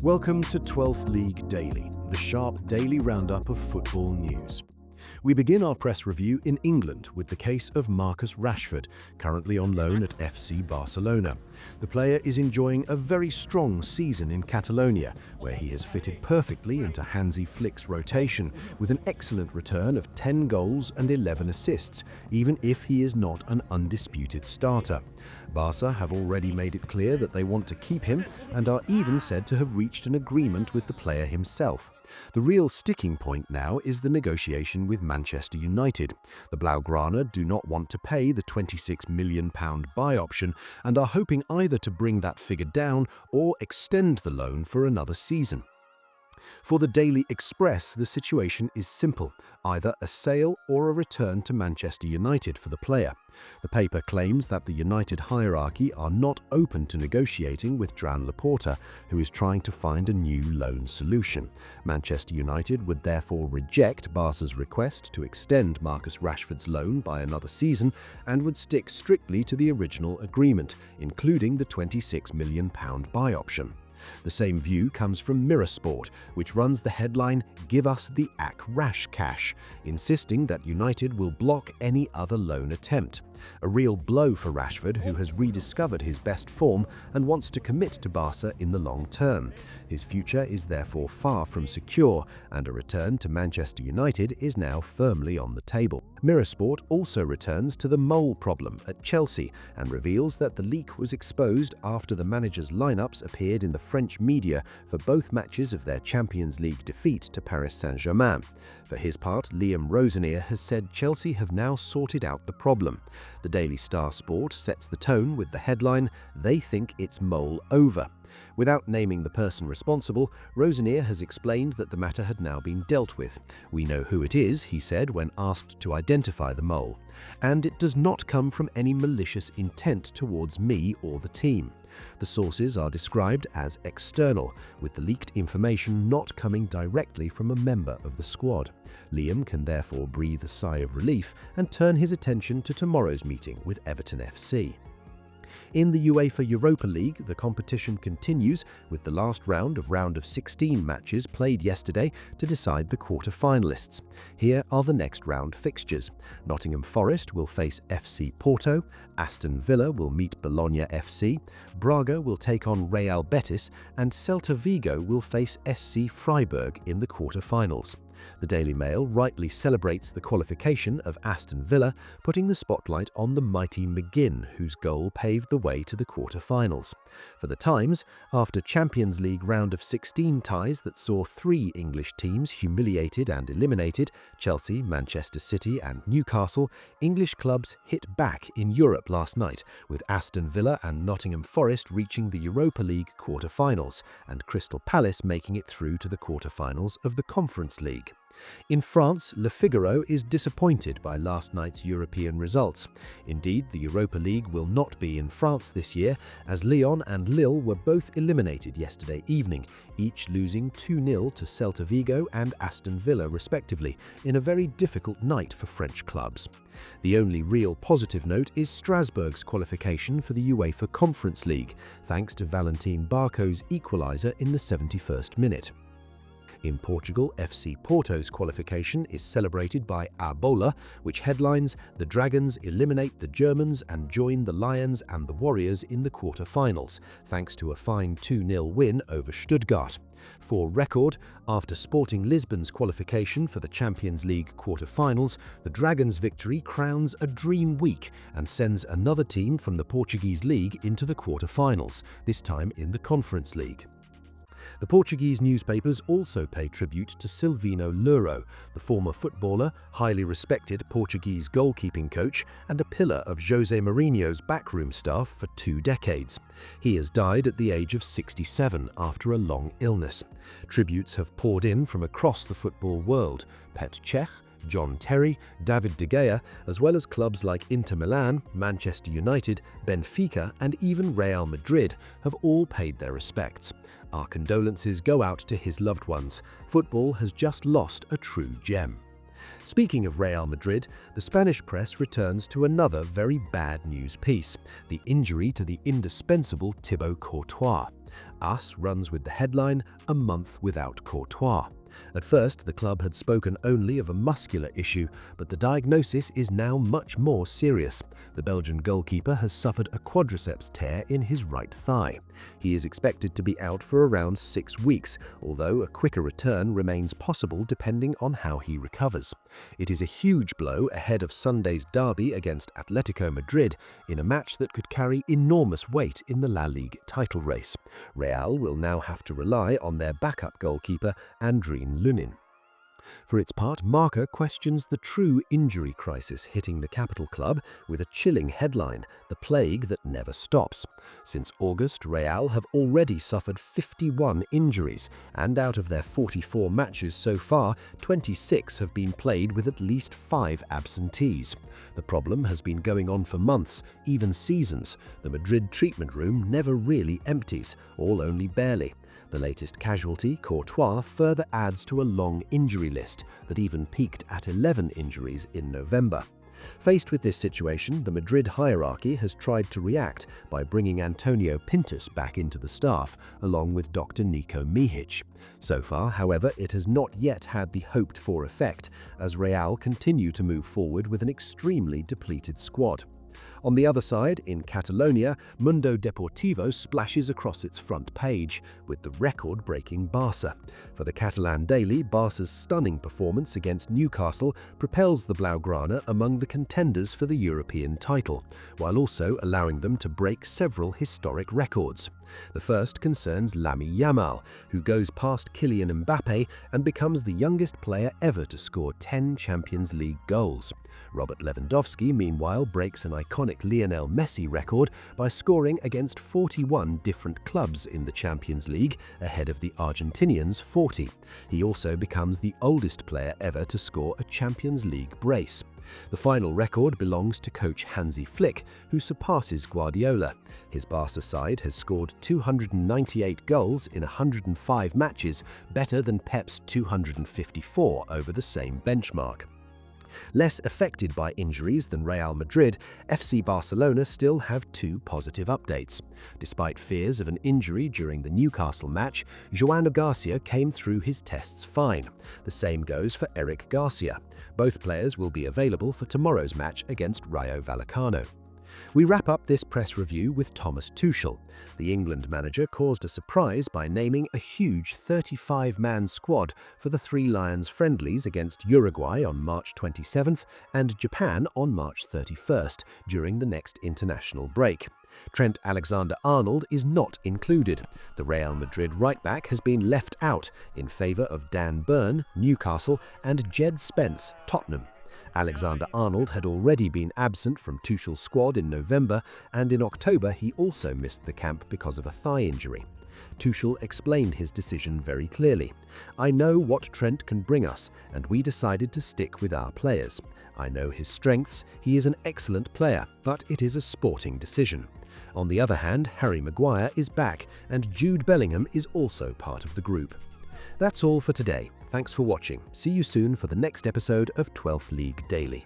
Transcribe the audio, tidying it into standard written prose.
Welcome to 12th League Daily, the sharp daily roundup of football news. We begin our press review in England with the case of Marcus Rashford, currently on loan at FC Barcelona. The player is enjoying a very strong season in Catalonia, where he has fitted perfectly into Hansi Flick's rotation, with an excellent return of 10 goals and 11 assists, even if he is not an undisputed starter. Barca have already made it clear that they want to keep him and are even said to have reached an agreement with the player himself. The real sticking point now is the negotiation with Manchester United. The Blaugrana do not want to pay the £26 million buy option and are hoping either to bring that figure down or extend the loan for another season. For the Daily Express, the situation is simple, either a sale or a return to Manchester United for the player. The paper claims that the United hierarchy are not open to negotiating with Joan Laporta, who is trying to find a new loan solution. Manchester United would therefore reject Barca's request to extend Marcus Rashford's loan by another season and would stick strictly to the original agreement, including the £26 million buy option. The same view comes from Mirrorsport, which runs the headline, "Give us the AC Rash cash," insisting that United will block any other loan attempt. A real blow for Rashford, who has rediscovered his best form and wants to commit to Barca in the long term. His future is therefore far from secure, and a return to Manchester United is now firmly on the table. Mirrorsport also returns to the mole problem at Chelsea and reveals that the leak was exposed after the manager's lineups appeared in the French media for both matches of their Champions League defeat to Paris Saint-Germain. For his part, Liam Rosenior has said Chelsea have now sorted out the problem. The Daily Star Sport sets the tone with the headline, "They think it's mole over." Without naming the person responsible, Rosenior has explained that the matter had now been dealt with. "We know who it is," he said when asked to identify the mole. "And it does not come from any malicious intent towards me or the team." The sources are described as external, with the leaked information not coming directly from a member of the squad. Liam can therefore breathe a sigh of relief and turn his attention to tomorrow's meeting with Everton FC. In the UEFA Europa League, the competition continues with the last round of 16 matches played yesterday to decide the quarter-finalists. Here are the next round fixtures. Nottingham Forest will face FC Porto, Aston Villa will meet Bologna FC, Braga will take on Real Betis, and Celta Vigo will face SC Freiburg in the quarter-finals. The Daily Mail rightly celebrates the qualification of Aston Villa, putting the spotlight on the mighty McGinn, whose goal paved the way to the quarter-finals. For the Times, after Champions League round of 16 ties that saw 3 English teams humiliated and eliminated, Chelsea, Manchester City and Newcastle, English clubs hit back in Europe last night, with Aston Villa and Nottingham Forest reaching the Europa League quarter-finals, and Crystal Palace making it through to the quarter-finals of the Conference League. In France, Le Figaro is disappointed by last night's European results. Indeed, the Europa League will not be in France this year, as Lyon and Lille were both eliminated yesterday evening, each losing 2-0 to Celta Vigo and Aston Villa respectively, in a very difficult night for French clubs. The only real positive note is Strasbourg's qualification for the UEFA Conference League, thanks to Valentin Barco's equaliser in the 71st minute. In Portugal, FC Porto's qualification is celebrated by A Bola, which headlines, "The Dragons eliminate the Germans and join the Lions and the Warriors in the quarter-finals, thanks to a fine 2-0 win over Stuttgart." For record, after Sporting Lisbon's qualification for the Champions League quarter-finals, the Dragons' victory crowns a dream week and sends another team from the Portuguese League into the quarter-finals, this time in the Conference League. The Portuguese newspapers also pay tribute to Silvino Louro, the former footballer, highly respected Portuguese goalkeeping coach, and a pillar of José Mourinho's backroom staff for 2 decades. He has died at the age of 67 after a long illness. Tributes have poured in from across the football world. Petr Cech, John Terry, David De Gea, as well as clubs like Inter Milan, Manchester United, Benfica and even Real Madrid have all paid their respects. Our condolences go out to his loved ones. Football has just lost a true gem. Speaking of Real Madrid, the Spanish press returns to another very bad news piece, the injury to the indispensable Thibaut Courtois. AS runs with the headline, "A month without Courtois." At first, the club had spoken only of a muscular issue, but the diagnosis is now much more serious. The Belgian goalkeeper has suffered a quadriceps tear in his right thigh. He is expected to be out for around 6 weeks, although a quicker return remains possible depending on how he recovers. It is a huge blow ahead of Sunday's derby against Atletico Madrid in a match that could carry enormous weight in the La Liga title race. Real will now have to rely on their backup goalkeeper, Lamine. For its part, Marca questions the true injury crisis hitting the capital club with a chilling headline, "The plague that never stops." Since August, Real have already suffered 51 injuries, and out of their 44 matches so far, 26 have been played with at least 5 absentees. The problem has been going on for months, even seasons. The Madrid treatment room never really empties, or only barely. The latest casualty, Courtois, further adds to a long injury list that even peaked at 11 injuries in November. Faced with this situation, the Madrid hierarchy has tried to react by bringing Antonio Pintus back into the staff, along with Dr. Niko Mihic. So far, however, it has not yet had the hoped-for effect, as Real continue to move forward with an extremely depleted squad. On the other side, in Catalonia, Mundo Deportivo splashes across its front page with the record-breaking Barca. For the Catalan daily, Barca's stunning performance against Newcastle propels the Blaugrana among the contenders for the European title, while also allowing them to break several historic records. The first concerns Lamine Yamal, who goes past Kylian Mbappe and becomes the youngest player ever to score 10 Champions League goals. Robert Lewandowski, meanwhile, breaks an iconic Lionel Messi record by scoring against 41 different clubs in the Champions League, ahead of the Argentinians' 40. He also becomes the oldest player ever to score a Champions League brace. The final record belongs to coach Hansi Flick, who surpasses Guardiola. His Barca side has scored 298 goals in 105 matches, better than Pep's 254 over the same benchmark. Less affected by injuries than Real Madrid, FC Barcelona still have 2 positive updates. Despite fears of an injury during the Newcastle match, João Garcia came through his tests fine. The same goes for Eric Garcia. Both players will be available for tomorrow's match against Rayo Vallecano. We wrap up this press review with Thomas Tuchel. The England manager caused a surprise by naming a huge 35-man squad for the Three Lions friendlies against Uruguay on March 27th and Japan on March 31st during the next international break. Trent Alexander-Arnold is not included. The Real Madrid right-back has been left out in favour of Dan Burn, Newcastle, and Jed Spence, Tottenham. Alexander-Arnold had already been absent from Tuchel's squad in November, and in October he also missed the camp because of a thigh injury. Tuchel explained his decision very clearly. "I know what Trent can bring us, and we decided to stick with our players. I know his strengths, he is an excellent player, but it is a sporting decision." On the other hand, Harry Maguire is back, and Jude Bellingham is also part of the group. That's all for today. Thanks for watching. See you soon for the next episode of 12th League Daily.